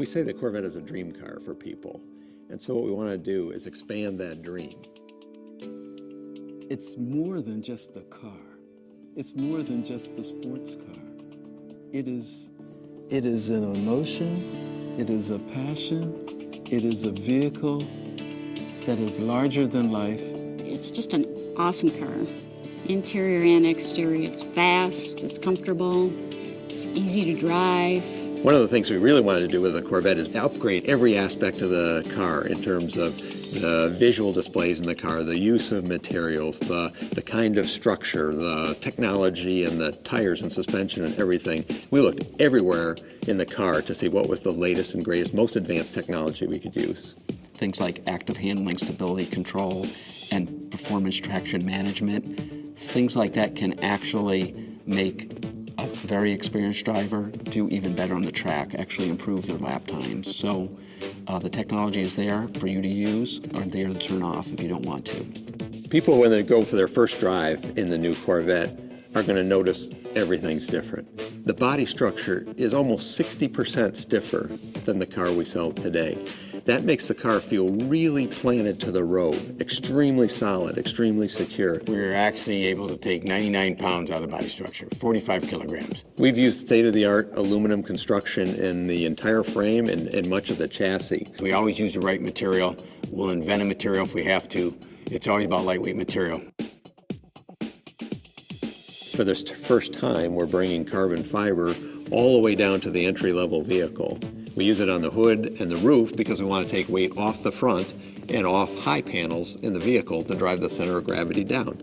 We say the Corvette is a dream car for people. And so what we want to do is expand that dream. It's more than just a car. It's more than just a sports car. It is an emotion, it is a passion, it is a vehicle that is larger than life. It's just an awesome car. Interior and exterior, it's fast, it's comfortable, it's easy to drive. One of the things we really wanted to do with the Corvette is upgrade every aspect of the car in terms of the visual displays in the car, the use of materials, the kind of structure, the technology and the tires and suspension and everything. We looked everywhere in the car to see what was the latest and greatest, most advanced technology we could use. Things like active handling, stability control, and performance traction management. Things like that can actually make a very experienced driver do even better on the track, actually improve their lap times. So the technology is there for you to use or there to turn off if you don't want to. People, when they go for their first drive in the new Corvette, are going to notice everything's different. The body structure is almost 60% stiffer than the car we sell today. That makes the car feel really planted to the road, extremely solid, extremely secure. We're actually able to take 99 pounds out of the body structure, 45 kilograms. We've used state-of-the-art aluminum construction in the entire frame and much of the chassis. We always use the right material. We'll invent a material if we have to. It's always about lightweight material. For this first time, we're bringing carbon fiber all the way down to the entry-level vehicle. We use it on the hood and the roof because we want to take weight off the front and off high panels in the vehicle to drive the center of gravity down.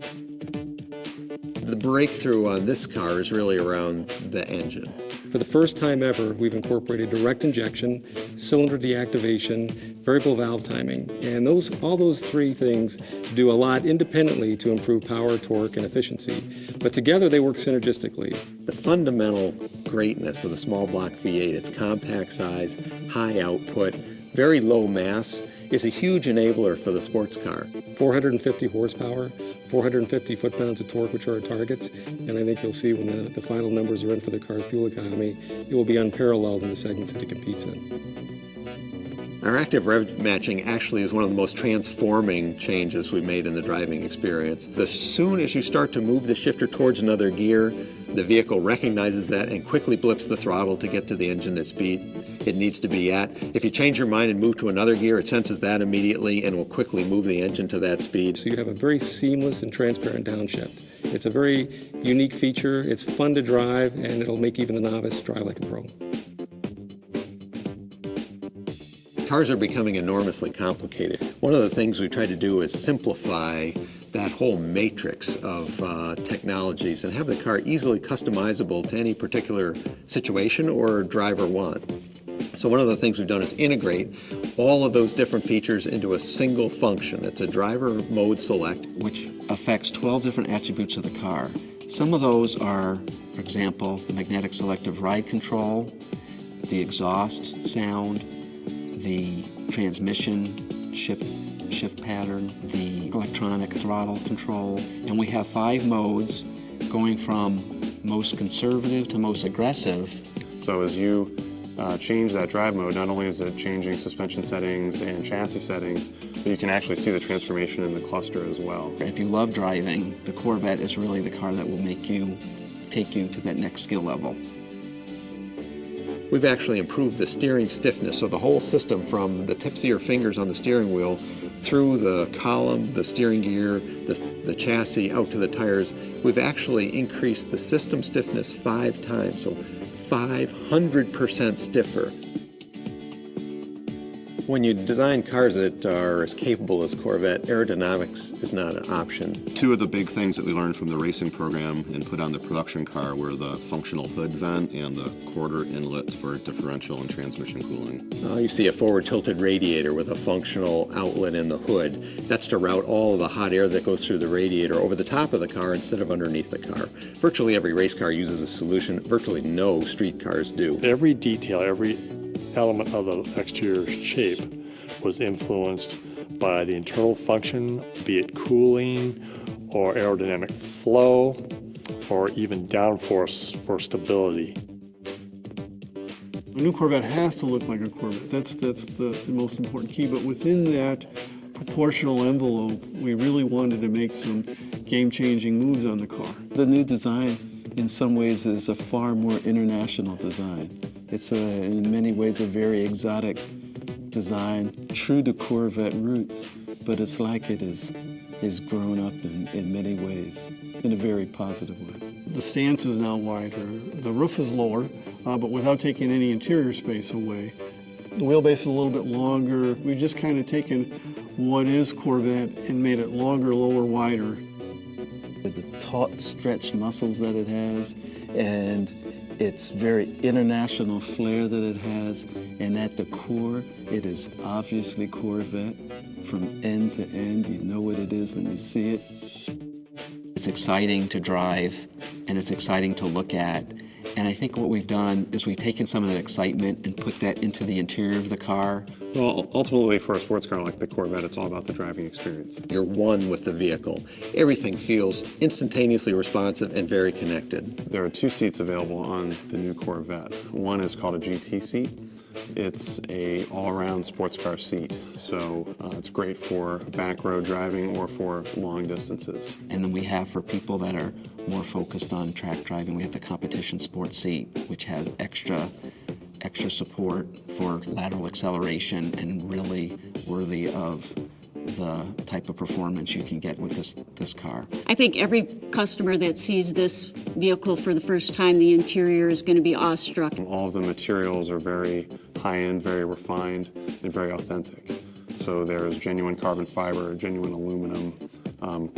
The breakthrough on this car is really around the engine. For the first time ever, we've incorporated direct injection, cylinder deactivation, variable valve timing, and all those three things do a lot independently to improve power, torque, and efficiency. But together they work synergistically. The fundamental greatness of the small block V8, its compact size, high output, very low mass, is a huge enabler for the sports car. 450 horsepower, 450 foot-pounds of torque, which are our targets, and I think you'll see when the final numbers are in for the car's fuel economy, it will be unparalleled in the segments that it competes in. Our active rev matching actually is one of the most transforming changes we've made in the driving experience. As soon as you start to move the shifter towards another gear, the vehicle recognizes that and quickly blips the throttle to get to the engine at speed it needs to be at. If you change your mind and move to another gear, it senses that immediately and will quickly move the engine to that speed. So you have a very seamless and transparent downshift. It's a very unique feature, it's fun to drive, and it'll make even the novice drive like a pro. Cars are becoming enormously complicated. One of the things we try to do is simplify that whole matrix of technologies and have the car easily customizable to any particular situation or driver want. So one of the things we've done is integrate all of those different features into a single function. It's a driver mode select, which affects 12 different attributes of the car. Some of those are, for example, the magnetic selective ride control, the exhaust sound, the transmission shift pattern, the electronic throttle control, and we have 5 modes going from most conservative to most aggressive. So as you change that drive mode, not only is it changing suspension settings and chassis settings, but you can actually see the transformation in the cluster as well. If you love driving, the Corvette is really the car that will take you to that next skill level. We've actually improved the steering stiffness, so the whole system from the tips of your fingers on the steering wheel through the column, the steering gear, the chassis, out to the tires, we've actually increased the system stiffness 5 times, so 500% stiffer. When you design cars that are as capable as Corvette, aerodynamics is not an option. 2 of the big things that we learned from the racing program and put on the production car were the functional hood vent and the quarter inlets for differential and transmission cooling. You see a forward tilted radiator with a functional outlet in the hood. That's to route all of the hot air that goes through the radiator over the top of the car instead of underneath the car. Virtually every race car uses a solution. Virtually no street cars do. Every detail, every element of the exterior shape was influenced by the internal function, be it cooling or aerodynamic flow or even downforce for stability. A new Corvette has to look like a Corvette. That's the most important key. But within that proportional envelope, we really wanted to make some game-changing moves on the car. The new design, in some ways, is a far more international design. It's in many ways a very exotic design, true to Corvette roots, but it's like it is grown up in many ways, in a very positive way. The stance is now wider, the roof is lower, but without taking any interior space away. The wheelbase is a little bit longer. We've just kind of taken what is Corvette and made it longer, lower, wider. With the taut, stretched muscles that it has, and its very international flair that it has, and at the core, it is obviously Corvette. From end to end, you know what it is when you see it. It's exciting to drive, and it's exciting to look at. And I think what we've done is we've taken some of that excitement and put that into the interior of the car. Well, ultimately, for a sports car like the Corvette, it's all about the driving experience. You're one with the vehicle. Everything feels instantaneously responsive and very connected. There are 2 seats available on the new Corvette. One is called a GT seat. It's a all-around sports car seat, so it's great for back road driving or for long distances. And then we have, for people that are more focused on track driving, we have the competition sports seat, which has extra support for lateral acceleration and really worthy of the type of performance you can get with this car. I think every customer that sees this vehicle for the first time, the interior is going to be awestruck. All of the materials are very high-end, very refined, and very authentic. So there's genuine carbon fiber, genuine aluminum,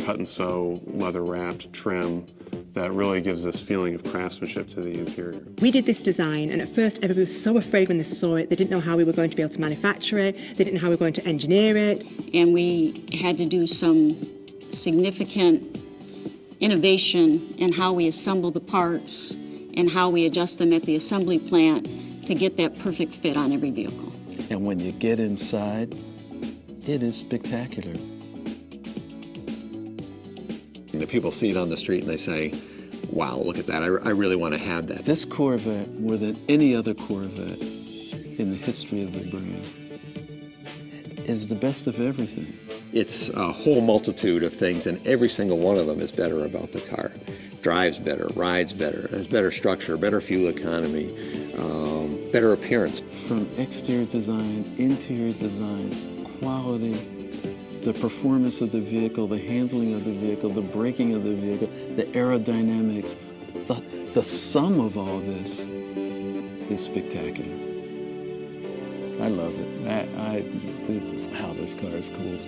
cut and sew, leather-wrapped trim that really gives this feeling of craftsmanship to the interior. We did this design, and at first everybody was so afraid when they saw it. They didn't know how we were going to be able to manufacture it. They didn't know how we were going to engineer it. And we had to do some significant innovation in how we assemble the parts and how we adjust them at the assembly plant to get that perfect fit on every vehicle. And when you get inside, it is spectacular. The people see it on the street and they say, wow, look at that. I really want to have that. This Corvette, more than any other Corvette in the history of the brand, is the best of everything. It's a whole multitude of things, and every single one of them is better about the car. Drives better, rides better, has better structure, better fuel economy, better appearance. From exterior design, interior design, quality, the performance of the vehicle, the handling of the vehicle, the braking of the vehicle, the aerodynamics, the sum of all this is spectacular. I love it. Wow, this car is cool.